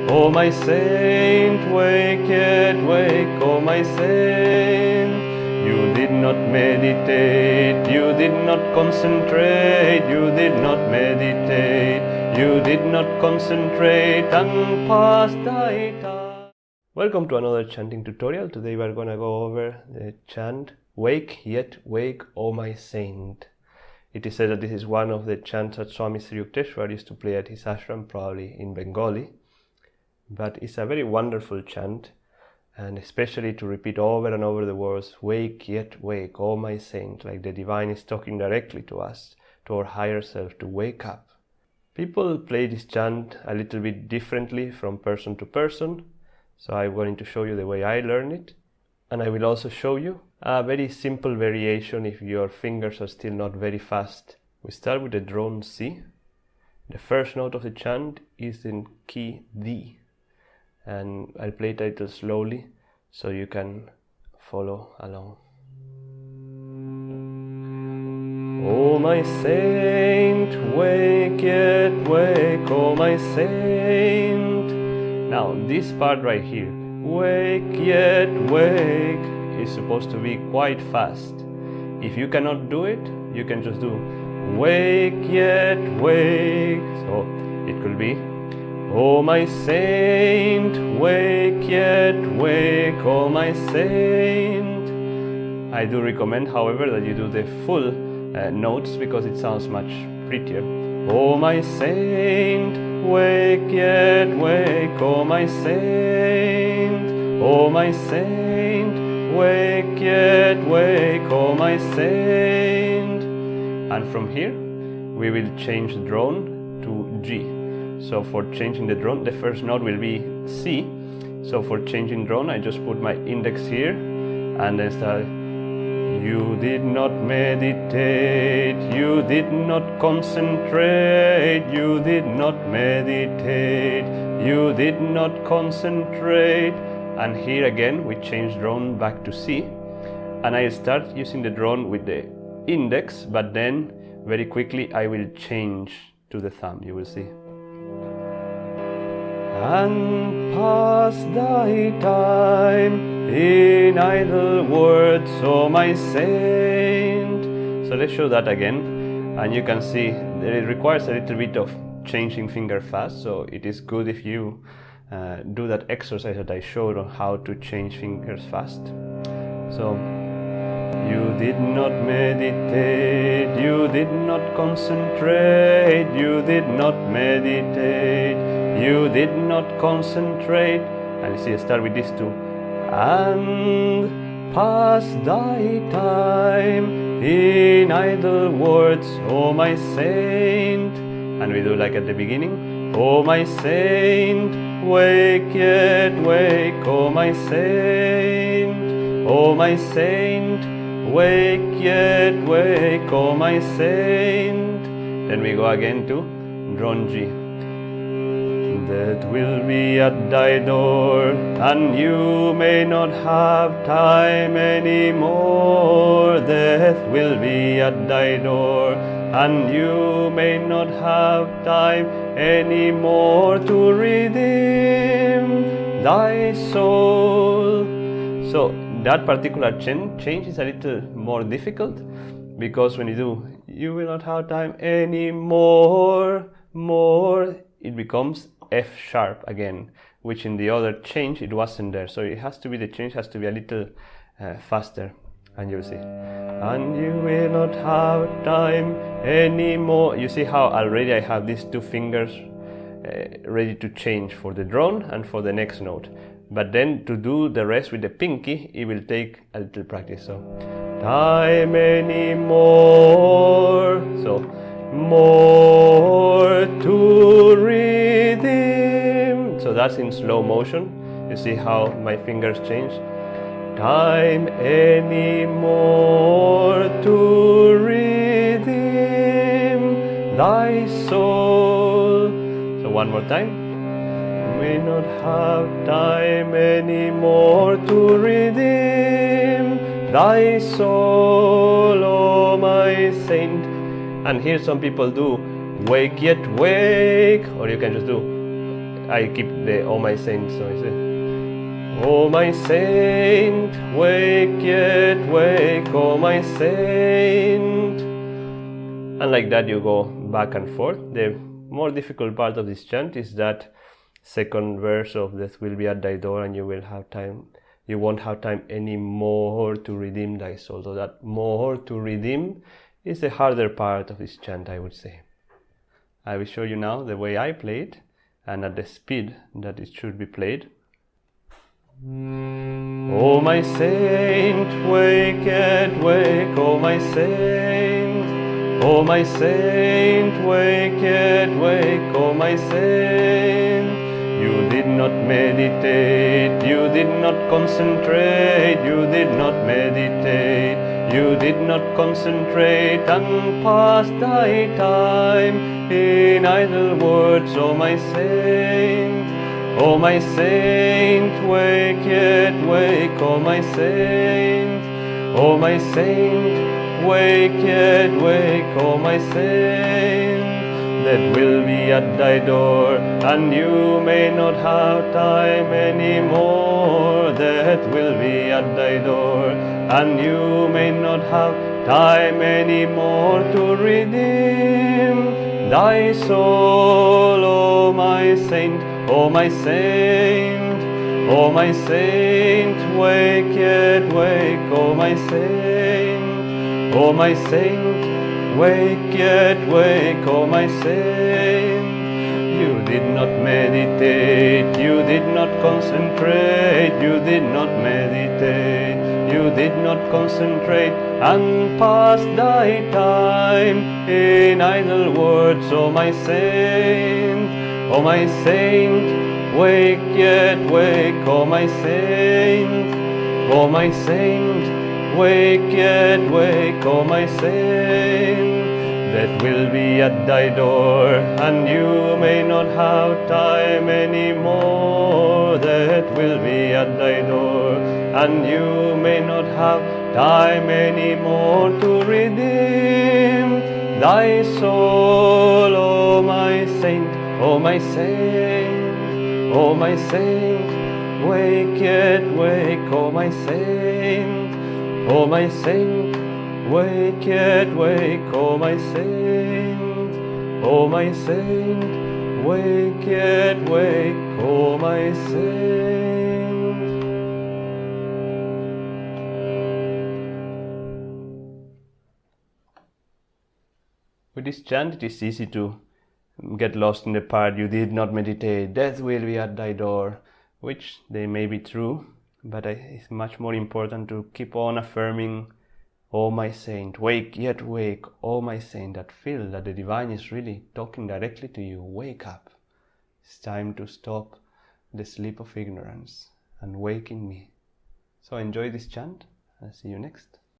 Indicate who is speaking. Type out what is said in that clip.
Speaker 1: O my saint, wake yet wake, O my saint. You did not meditate, you did not concentrate, you did not meditate, you did not concentrate and past thy time. Welcome to another chanting tutorial. Today we are going to go over the chant Wake yet wake, O my saint. It is said that this is one of the chants that Swami Sri Yukteswar used to play at his ashram, probably in Bengali. But it's a very wonderful chant, and especially to repeat over and over the words wake yet wake, O my saint, like the divine is talking directly to us, to our higher self, to wake up. People play this chant a little bit differently from person to person, so I'm going to show you the way I learn it, and I will also show you a very simple variation if your fingers are still not very fast. We start with the drone C. The first note of the chant is in key D, and I'll play it a little slowly so you can follow along. O my saint, wake yet wake, O my saint. Now this part right here, wake yet wake, is supposed to be quite fast. If you cannot do it, you can just do wake yet wake. So it could be O my saint, wake yet wake, O my saint. I do recommend, however, that you do the full notes because it sounds much prettier. O my saint, wake yet wake, O my saint. O my saint, wake yet wake, O my saint. And from here we will change the drone to G. So for changing the drone, the first note will be C. So for changing drone, I just put my index here and then start. You did not meditate, you did not concentrate, you did not meditate, you did not concentrate. And here again we change drone back to C, and I start using the drone with the index, but then very quickly I will change to the thumb, you will see. And pass thy time in idle words, O my saint. So let's show that again, and you can see that it requires a little bit of changing finger fast, so it is good if you do that exercise that I showed on how to change fingers fast. So you did not meditate, you did not concentrate, you did not meditate, you did not concentrate. And you see, I start with these two. And pass thy time in idle words, O my saint. And we do like at the beginning, O my saint, wake yet wake, O my saint. O my saint, wake yet wake, O my saint. Then we go again to drone G. Death will be at thy door, and you may not have time anymore. Death will be at thy door, and you may not have time anymore to redeem thy soul. So that particular change is a little more difficult, because when you do, you will not have time anymore, it becomes F sharp again, which in the other change it wasn't there. So it has to be, the change has to be a little faster, and you'll see. And you will not have time anymore. You see how already I have these two fingers ready to change for the drone and for the next note. But then to do the rest with the pinky, it will take a little practice. So time anymore. So more to redeem. So that's in slow motion. You see how my fingers change. Time anymore to redeem thy soul. So one more time. May not have time anymore to redeem thy soul, O my saint. And here some people do wake yet wake, or you can just do I keep the "Oh my saint," so I say, "Oh my saint, wake yet wake, oh my saint." And like that you go back and forth. The more difficult part of this chant is that second verse of "Death will be at thy door, and you won't have time anymore to redeem thy soul." So that "more to redeem" is the harder part of this chant, I would say. I will show you now the way I play it and at the speed that it should be played. Oh my saint, wake yet wake, oh my saint. Oh my saint, wake yet wake, oh my saint. You did not meditate, you did not concentrate, you did not meditate, you did not concentrate, and passed thy time in idle words, oh my saint. Oh my saint, wake yet wake, oh my saint. Oh my saint, wake yet wake, oh my saint. That will be at thy door, and you may not have time anymore. That will be at thy door, and you may not have time anymore to redeem thy soul, oh my saint. Oh my saint, oh my saint, wake yet wake, oh my saint. Oh my saint, wake yet wake, oh my saint. You did not meditate, you did not concentrate, you did not meditate, you did not concentrate, and passed thy time in idle words, oh my saint. Oh my saint, wake yet wake, oh my saint. Oh my saint, wake yet wake, oh my saint. That will be at thy door, and you may not have time anymore. That will be at thy door, and you may not have time anymore to redeem thy soul, oh my saint. Oh my saint, oh my saint, wake yet wake, oh my saint. Oh my saint, wake yet wake, oh my saint. Oh my saint, wake yet wake, oh my saint. With this chant it is easy to get lost in the part "you did not meditate, death will be at thy door," which they may be true, but it's much more important to keep on affirming "Oh my saint, wake yet wake, oh my saint," that feel that the divine is really talking directly to you. Wake up. It's time to stop the sleep of ignorance and wake in me. So enjoy this chant, and I'll see you next.